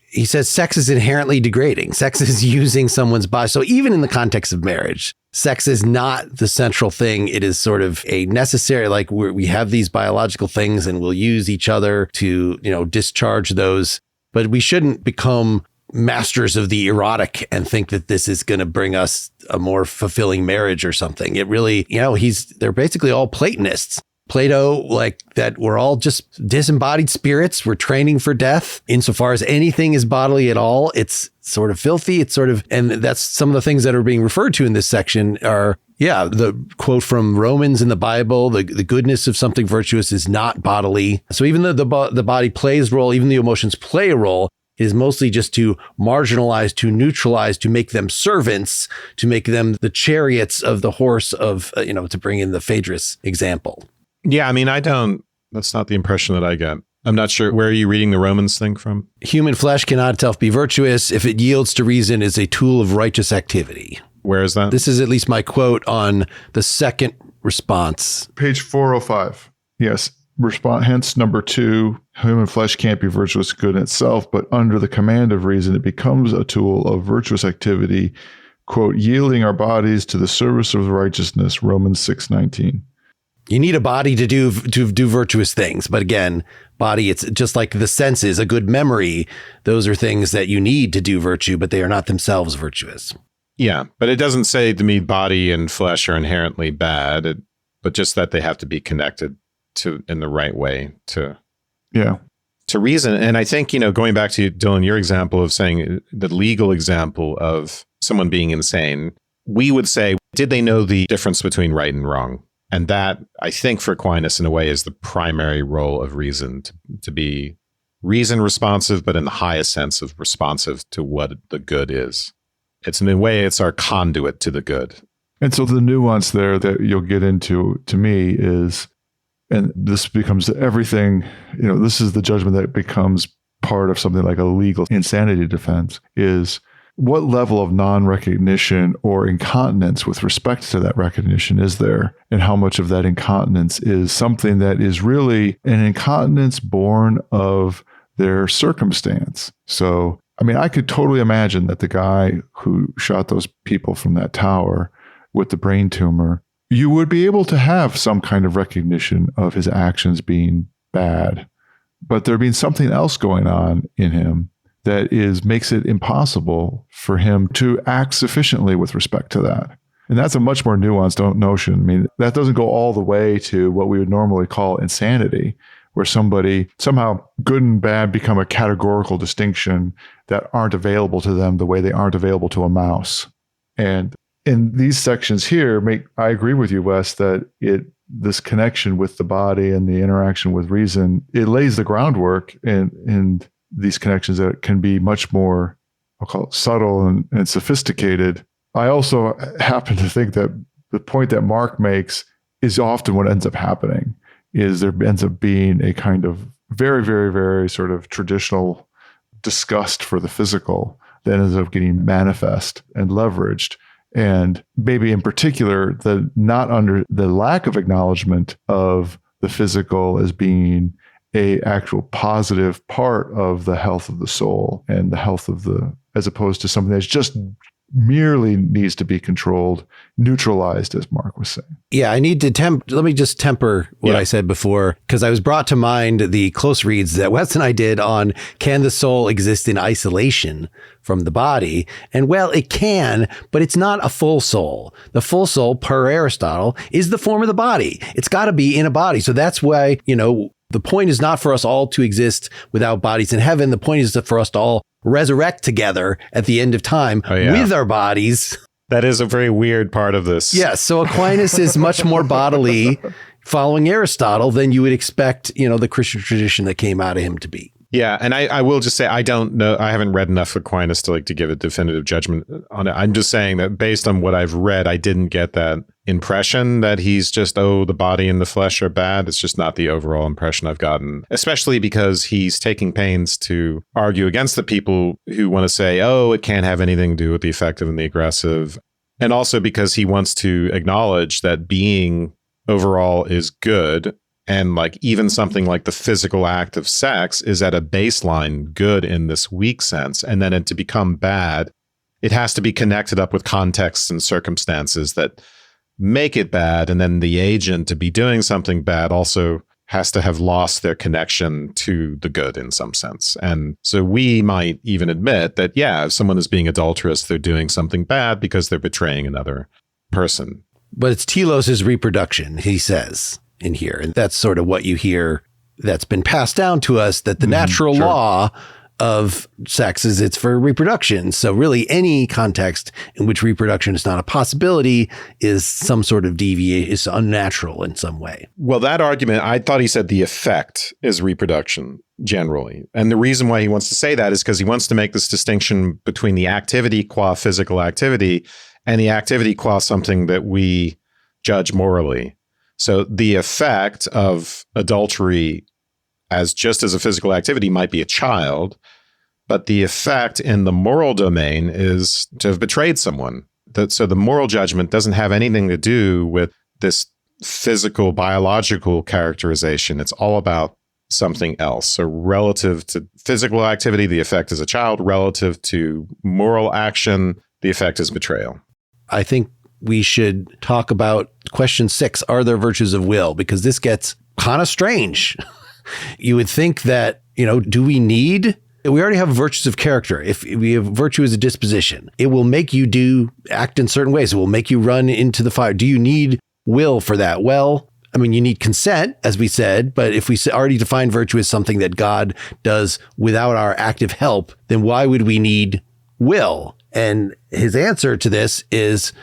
he says sex is inherently degrading. Sex is using someone's body. So even in the context of marriage, sex is not the central thing. It is sort of a necessary, like we have these biological things and we'll use each other to, discharge those. But we shouldn't become masters of the erotic and think that this is going to bring us a more fulfilling marriage or something. It really, they're basically all Platonists. Plato, like that we're all just disembodied spirits. We're training for death. Insofar as anything is bodily at all, it's sort of filthy. And that's some of the things that are being referred to in this section are, the quote from Romans in the Bible, the goodness of something virtuous is not bodily. So even though the body plays a role, even the emotions play a role, it is mostly just to marginalize, to neutralize, to make them servants, to make them the chariots of the horse of, to bring in the Phaedrus example. Yeah, I mean, that's not the impression that I get. I'm not sure. Where are you reading the Romans thing from? Human flesh cannot itself be virtuous. If it yields to reason, is a tool of righteous activity. Where is that? This is at least my quote on the second response. Page 405. Yes. Hence, number 2, human flesh can't be virtuous good in itself, but under the command of reason, it becomes a tool of virtuous activity, quote, yielding our bodies to the service of righteousness, Romans 6:19. You need a body to do virtuous things. But again, body, it's just like the senses, a good memory. Those are things that you need to do virtue, but they are not themselves virtuous. Yeah, but it doesn't say to me body and flesh are inherently bad, but just that they have to be connected to in the right way to reason. And I think, going back to Dylan, your example of saying the legal example of someone being insane, we would say, did they know the difference between right and wrong? And that, I think, for Aquinas, in a way, is the primary role of reason, to be reason responsive, but in the highest sense of responsive to what the good is. It's in a way, it's our conduit to the good. And so the nuance there that you'll get into, to me, is, and this becomes everything, this is the judgment that becomes part of something like a legal insanity defense, is what level of non-recognition or incontinence with respect to that recognition is there? And how much of that incontinence is something that is really an incontinence born of their circumstance? So, I could totally imagine that the guy who shot those people from that tower with the brain tumor, you would be able to have some kind of recognition of his actions being bad, but there being something else going on in him that makes it impossible for him to act sufficiently with respect to that. And that's a much more nuanced notion. That doesn't go all the way to what we would normally call insanity, where somebody somehow good and bad become a categorical distinction that aren't available to them the way they aren't available to a mouse. And in these sections here, I agree with you, Wes, that this connection with the body and the interaction with reason, it lays the groundwork in these connections that can be much more, I'll call it subtle and sophisticated. I also happen to think that the point that Mark makes is often what ends up happening, is there ends up being a kind of very, very, very sort of traditional disgust for the physical that ends up getting manifest and leveraged. And maybe in particular, the lack of acknowledgement of the physical as being a actual positive part of the health of the soul and the health of as opposed to something that's just merely needs to be controlled, neutralized, as Mark was saying. Yeah, I need to let me just temper what I said before, because I was brought to mind the close reads that Wes and I did on can the soul exist in isolation from the body? And well, it can, but it's not a full soul. The full soul, per Aristotle, is the form of the body. It's got to be in a body. So that's why, the point is not for us all to exist without bodies in heaven. The point is for us to all resurrect together at the end of time with our bodies. That is a very weird part of this. Yes. So Aquinas is much more bodily following Aristotle than you would expect, the Christian tradition that came out of him to be. Yeah. And I will just say, I don't know. I haven't read enough Aquinas to give a definitive judgment on it. I'm just saying that based on what I've read, I didn't get that impression that he's just, the body and the flesh are bad. It's just not the overall impression I've gotten, especially because he's taking pains to argue against the people who want to say, it can't have anything to do with the effective and the aggressive. And also because he wants to acknowledge that being overall is good. And even something like the physical act of sex is at a baseline good in this weak sense. And then to become bad, it has to be connected up with contexts and circumstances that make it bad. And then the agent to be doing something bad also has to have lost their connection to the good in some sense. And so we might even admit that, if someone is being adulterous, they're doing something bad because they're betraying another person. But it's telos' reproduction, he says in here. And that's sort of what you hear that's been passed down to us, that the natural law of sex is it's for reproduction. So really any context in which reproduction is not a possibility is some sort of deviation, is unnatural in some way. Well, that argument, I thought he said the effect is reproduction generally. And the reason why he wants to say that is because he wants to make this distinction between the activity qua physical activity and the activity qua something that we judge morally. So the effect of adultery just as a physical activity might be a child, but the effect in the moral domain is to have betrayed someone. So the moral judgment doesn't have anything to do with this physical, biological characterization. It's all about something else. So relative to physical activity, the effect is a child. Relative to moral action, the effect is betrayal. I think we should talk about question 6. Are there virtues of will? Because this gets kind of strange. You would think that, do we already have virtues of character. If we have virtue as a disposition, it will make you act in certain ways. It will make you run into the fire. Do you need will for that? Well, you need consent, as we said, but if we already define virtue as something that God does without our active help, then why would we need will? And his answer to this is,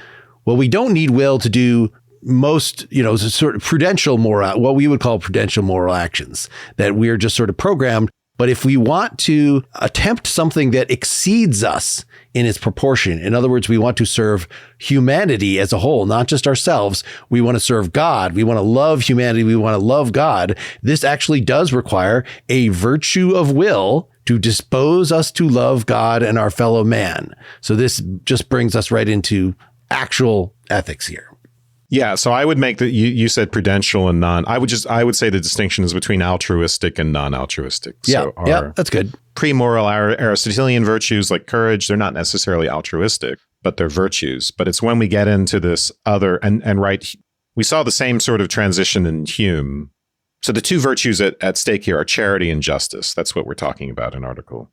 well, we don't need will to do most, sort of prudential moral, what we would call prudential moral actions, that we're just sort of programmed. But if we want to attempt something that exceeds us in its proportion, in other words, we want to serve humanity as a whole, not just ourselves. We want to serve God. We want to love humanity. We want to love God. This actually does require a virtue of will to dispose us to love God and our fellow man. So this just brings us right into actual ethics here. Yeah, so I would make you said prudential and non. I would say the distinction is between altruistic and non-altruistic. Yeah, So that's good. Pre-moral Aristotelian virtues like courage, they're not necessarily altruistic, but they're virtues. But it's when we get into this other and right, we saw the same sort of transition in Hume. So the two virtues at stake here are charity and justice. That's what we're talking about in Article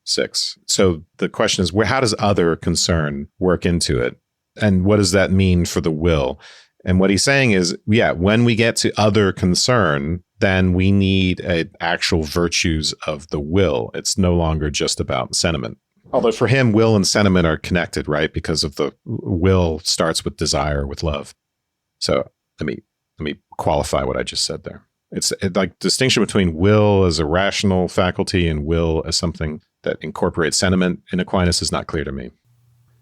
6. So the question is, how does other concern work into it? And what does that mean for the will? And what he's saying is, when we get to other concern, then we need actual virtues of the will. It's no longer just about sentiment. Although for him, will and sentiment are connected, right? Because of the will starts with desire, with love. So let me qualify what I just said there. It's like distinction between will as a rational faculty and will as something that incorporates sentiment in Aquinas is not clear to me.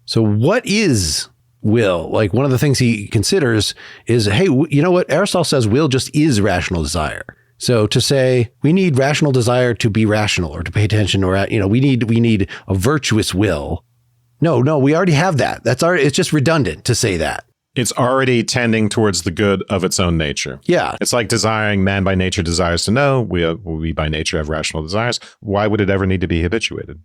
So what is will? Like, one of the things he considers is, hey, you know what? Aristotle says will just is rational desire. So to say we need rational desire to be rational or to pay attention, or, we need a virtuous will. No, we already have that. It's just redundant to say that. It's already tending towards the good of its own nature. Yeah. It's like desiring, man by nature desires to know. We by nature have rational desires. Why would it ever need to be habituated?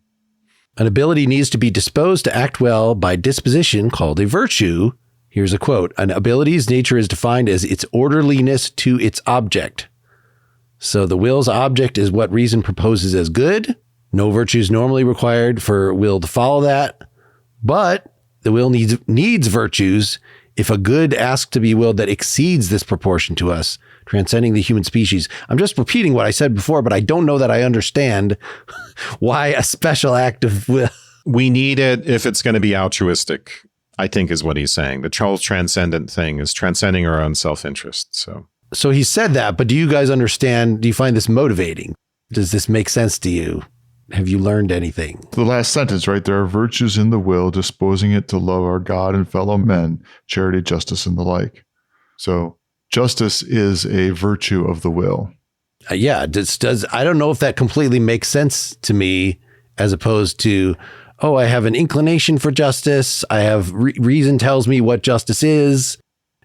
An ability needs to be disposed to act well by disposition, called a virtue. Here's a quote. An ability's nature is defined as its orderliness to its object. So the will's object is what reason proposes as good. No virtue is normally required for will to follow that. But the will needs virtues if a good asks to be willed that exceeds this proportion to us, transcending the human species. I'm just repeating what I said before, but I don't know that I understand why a special act of will. We need it if it's going to be altruistic, I think is what he's saying. The whole transcendent thing is transcending our own self-interest. So he said that, but do you guys understand? Do you find this motivating? Does this make sense to you? Have you learned anything? The last sentence, right? There are virtues in the will, disposing it to love our God and fellow men, charity, justice, and the like. So justice is a virtue of the will. I don't know if that completely makes sense to me, as opposed to, I have an inclination for justice. I have reason tells me what justice is.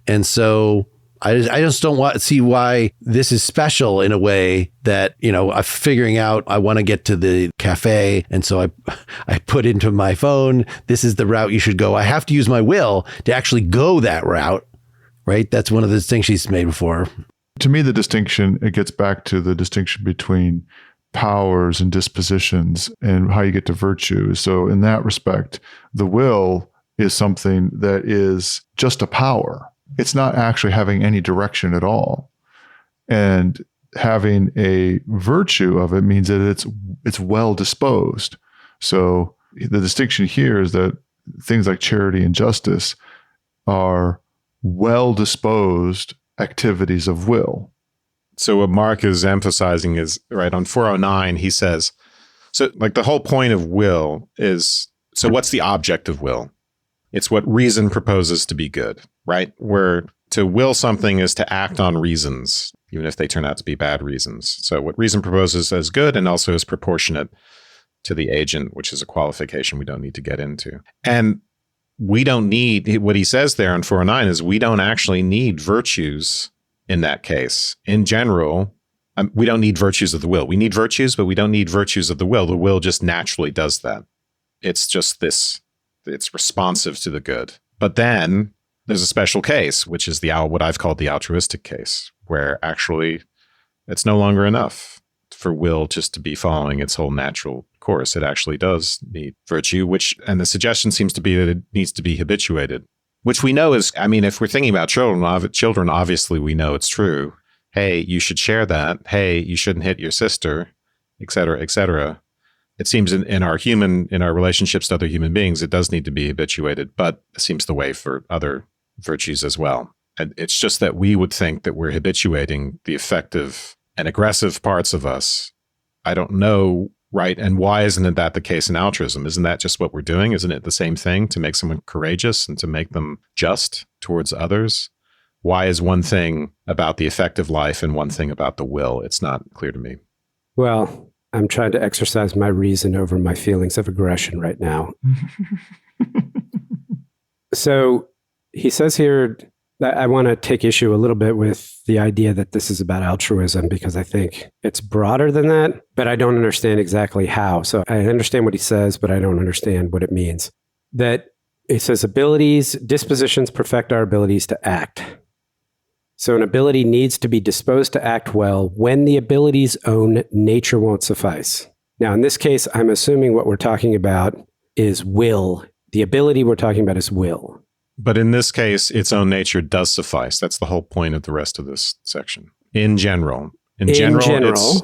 And so I just don't see why this is special in a way that, I'm figuring out I want to get to the cafe. And so I put into my phone, this is the route you should go. I have to use my will to actually go that route, right? That's one of the distinctions he's made before. To me, it gets back to the distinction between powers and dispositions and how you get to virtue. So in that respect, the will is something that is just a power. It's not actually having any direction at all. And having a virtue of it means that it's well disposed. So the distinction here is that things like charity and justice are well disposed activities of will. So what Mark is emphasizing is, right, on 409, he says, so like the whole point of will is, so what's the object of will? It's what reason proposes to be good, right? Where to will something is to act on reasons, even if they turn out to be bad reasons. So what reason proposes as good and also is proportionate to the agent, which is a qualification we don't need to get into. And we don't need, what he says there in 409 is we don't actually need virtues in that case. In general, we don't need virtues of the will. We need virtues, but we don't need virtues of the will. The will just naturally does that. It's just this, it's responsive to the good. But then there's a special case, which is what I've called the altruistic case, where actually it's no longer enough for will just to be following its whole natural course. It actually does need virtue, and the suggestion seems to be that it needs to be habituated, which we know is, if we're thinking about children, obviously we know it's true. Hey, you should share that. Hey, you shouldn't hit your sister, et cetera, et cetera. It seems in our relationships to other human beings, it does need to be habituated, but it seems the way for other virtues as well. And it's just that we would think that we're habituating the effective and aggressive parts of us. I don't know, right? And why isn't that the case in altruism? Isn't that just what we're doing? Isn't it the same thing to make someone courageous and to make them just towards others? Why is one thing about the effective life and one thing about the will? It's not clear to me. Well, I'm trying to exercise my reason over my feelings of aggression right now. So he says here, I want to take issue a little bit with the idea that this is about altruism, because I think it's broader than that, but I don't understand exactly how. So I understand what he says, but I don't understand what it means. That it says dispositions perfect our abilities to act. So an ability needs to be disposed to act well when the ability's own nature won't suffice. Now, in this case, I'm assuming what we're talking about is will. The ability we're talking about is will. But in this case, its own nature does suffice. That's the whole point of the rest of this section. In general, it's,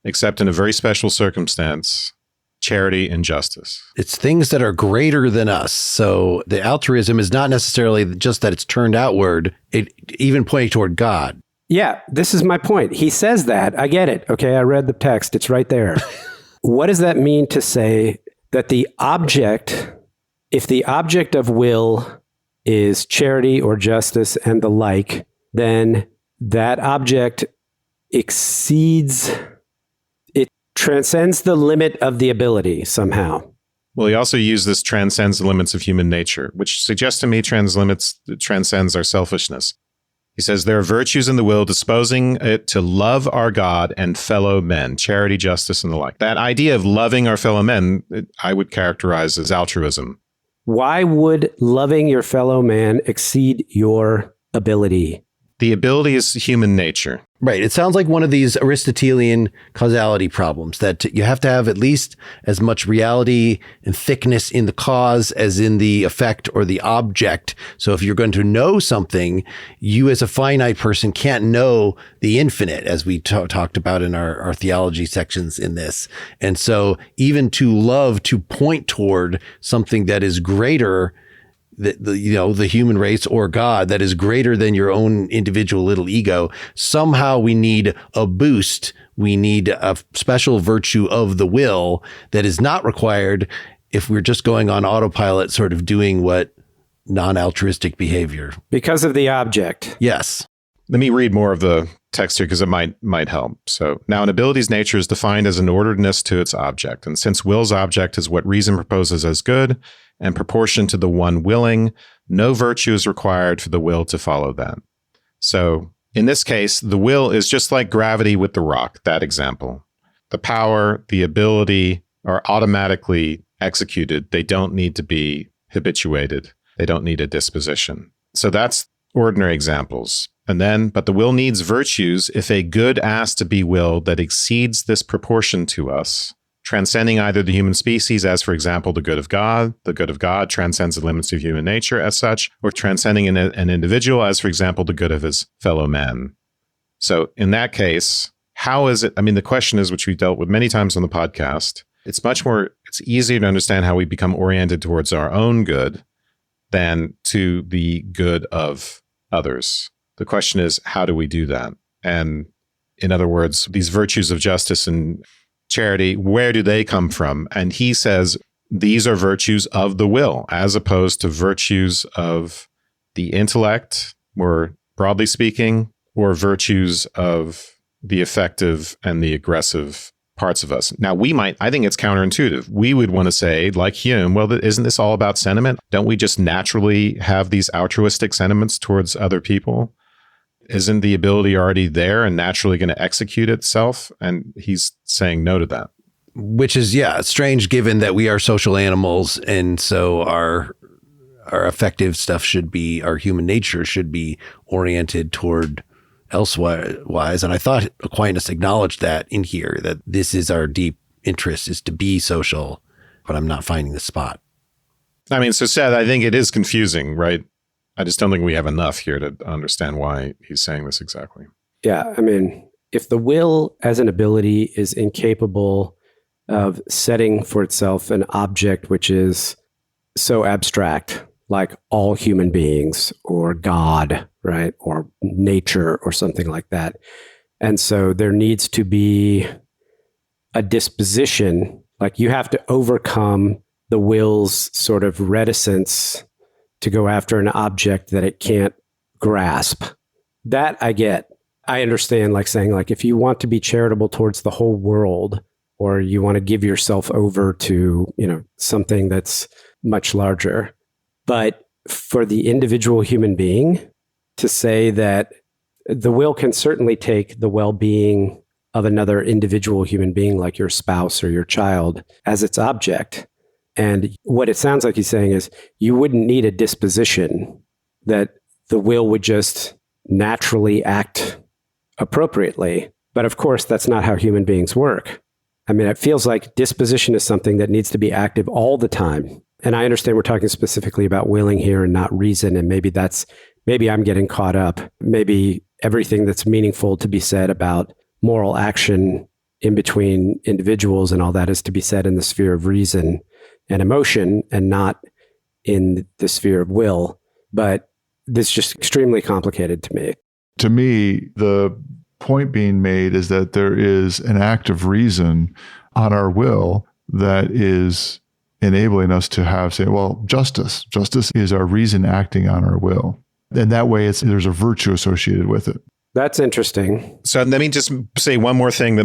except in a very special circumstance, charity and justice. It's things that are greater than us. So the altruism is not necessarily just that it's turned outward, it even pointing toward God. Yeah, this is my point. He says that. I get it. Okay, I read the text. It's right there. What does that mean to say that if the object of will is charity or justice and the like, then that object transcends the limit of the ability somehow. Well, he also used this transcends the limits of human nature, which suggests to me transcends our selfishness. He says there are virtues in the will disposing it to love our God and fellow men, charity, justice, and the like. That idea of loving our fellow men, I would characterize as altruism. Why would loving your fellow man exceed your ability? The ability is human nature. Right. It sounds like one of these Aristotelian causality problems, that you have to have at least as much reality and thickness in the cause as in the effect or the object. So if you're going to know something, you as a finite person can't know the infinite, as we talked about in our theology sections in this. And so even to love, to point toward something that is greater, the human race or God, that is greater than your own individual little ego, somehow we need a boost. We need a special virtue of the will that is not required if we're just going on autopilot, sort of doing what non-altruistic behavior. Because of the object. Yes. Let me read more of the text here because it might help. So now an ability's nature is defined as an orderedness to its object. And since will's object is what reason proposes as good and proportioned to the one willing, no virtue is required for the will to follow that. So in this case, the will is just like gravity with the rock, that example. The power, the ability are automatically executed. They don't need to be habituated. They don't need a disposition. So that's ordinary examples. But the will needs virtues if a good asks to be willed that exceeds this proportion to us, transcending either the human species, as for example, the good of God. The good of God transcends the limits of human nature as such, or transcending an individual, as for example, the good of his fellow man. So in that case, how is it? The question is, which we dealt with many times on the podcast, it's easier to understand how we become oriented towards our own good than to the good of others. The question is, how do we do that? And in other words, these virtues of justice and charity, where do they come from? And he says these are virtues of the will, as opposed to virtues of the intellect, more broadly speaking, or virtues of the effective and the aggressive parts of us. Now, I think it's counterintuitive. We would want to say, like Hume, well, isn't this all about sentiment? Don't we just naturally have these altruistic sentiments towards other people? Isn't the ability already there and naturally going to execute itself? And he's saying no to that. Which is, strange given that we are social animals. And so our affective stuff our human nature should be oriented toward elsewise. And I thought Aquinas acknowledged that in here, that this is our deep interest, is to be social, but I'm not finding the spot. I mean, so Seth, I think it is confusing, right? I just don't think we have enough here to understand why he's saying this exactly. Yeah, I mean, if the will as an ability is incapable of setting for itself an object which is so abstract, like all human beings or God, right? Or nature or something like that. And so there needs to be a disposition, like you have to overcome the will's sort of reticence to go after an object that it can't grasp. That I get. I understand, like saying, like, if you want to be charitable towards the whole world, or you want to give yourself over to, something that's much larger. But for the individual human being to say that the will can certainly take the well-being of another individual human being, like your spouse or your child, as its object. And what it sounds like he's saying is you wouldn't need a disposition, that the will would just naturally act appropriately. But of course, that's not how human beings work. I mean, it feels like disposition is something that needs to be active all the time. And I understand we're talking specifically about willing here and not reason. And maybe I'm getting caught up. Maybe everything that's meaningful to be said about moral action in between individuals and all that is to be said in the sphere of reason and emotion and not in the sphere of will. But this is just extremely complicated to me. To me, the point being made is that there is an act of reason on our will that is enabling us to justice. Justice is our reason acting on our will. And that way there's a virtue associated with it. That's interesting. So let me just say one more thing that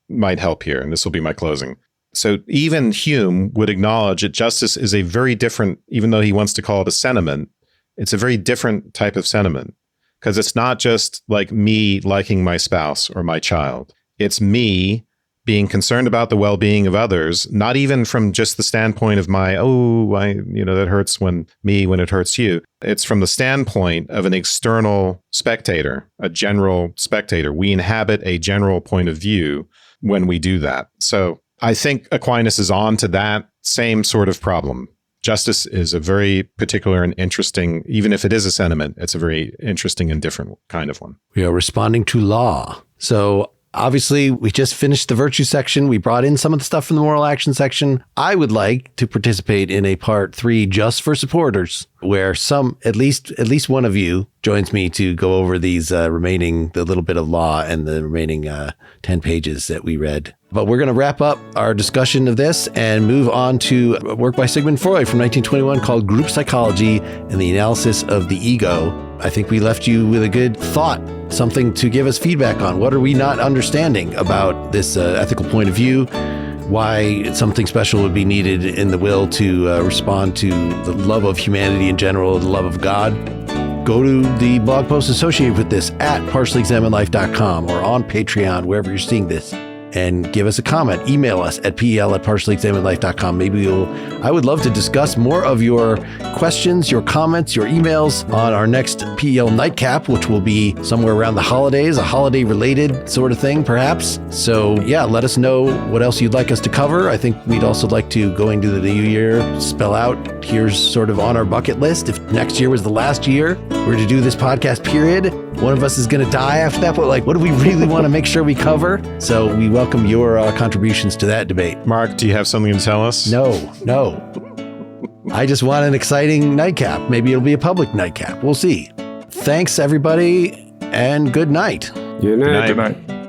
might help here, and this will be my closing. So even Hume would acknowledge that justice is a very different, even though he wants to call it a sentiment, it's a very different type of sentiment. Because it's not just like me liking my spouse or my child. It's me being concerned about the well-being of others, not even from just the standpoint of that hurts when it hurts you. It's from the standpoint of an external spectator, a general spectator. We inhabit a general point of view when we do that. So I think Aquinas is on to that same sort of problem. Justice is a very particular and interesting, even if it is a sentiment, it's a very interesting and different kind of one. We are responding to law. So obviously, we just finished the virtue section. We brought in some of the stuff from the moral action section. I would like to participate in a part 3 just for supporters, where at least one of you joins me to go over these the little bit of law and the remaining 10 pages that we read. But we're going to wrap up our discussion of this and move on to a work by Sigmund Freud from 1921 called Group Psychology and the Analysis of the Ego. I think we left you with a good thought, something to give us feedback on. What are we not understanding about this ethical point of view? Why something special would be needed in the will to respond to the love of humanity in general, the love of God? Go to the blog post associated with this at partiallyexaminedlife.com or on Patreon, wherever you're seeing this, and give us a comment. Email us at pel@partiallyexaminedlife.com. I would love to discuss more of your questions, your comments, your emails on our next PEL Nightcap, which will be somewhere around the holidays, a holiday-related sort of thing, perhaps. So yeah, let us know what else you'd like us to cover. I think we'd also like to, going to the new year, spell out, here's sort of on our bucket list. If next year was the last year we're to do this podcast period, one of us is going to die after that, but what do we really want to make sure we cover? So we welcome your contributions to that debate. Mark, do you have something to tell us? No. I just want an exciting nightcap. Maybe it'll be a public nightcap. We'll see. Thanks, everybody, and good night. Good night. Good night.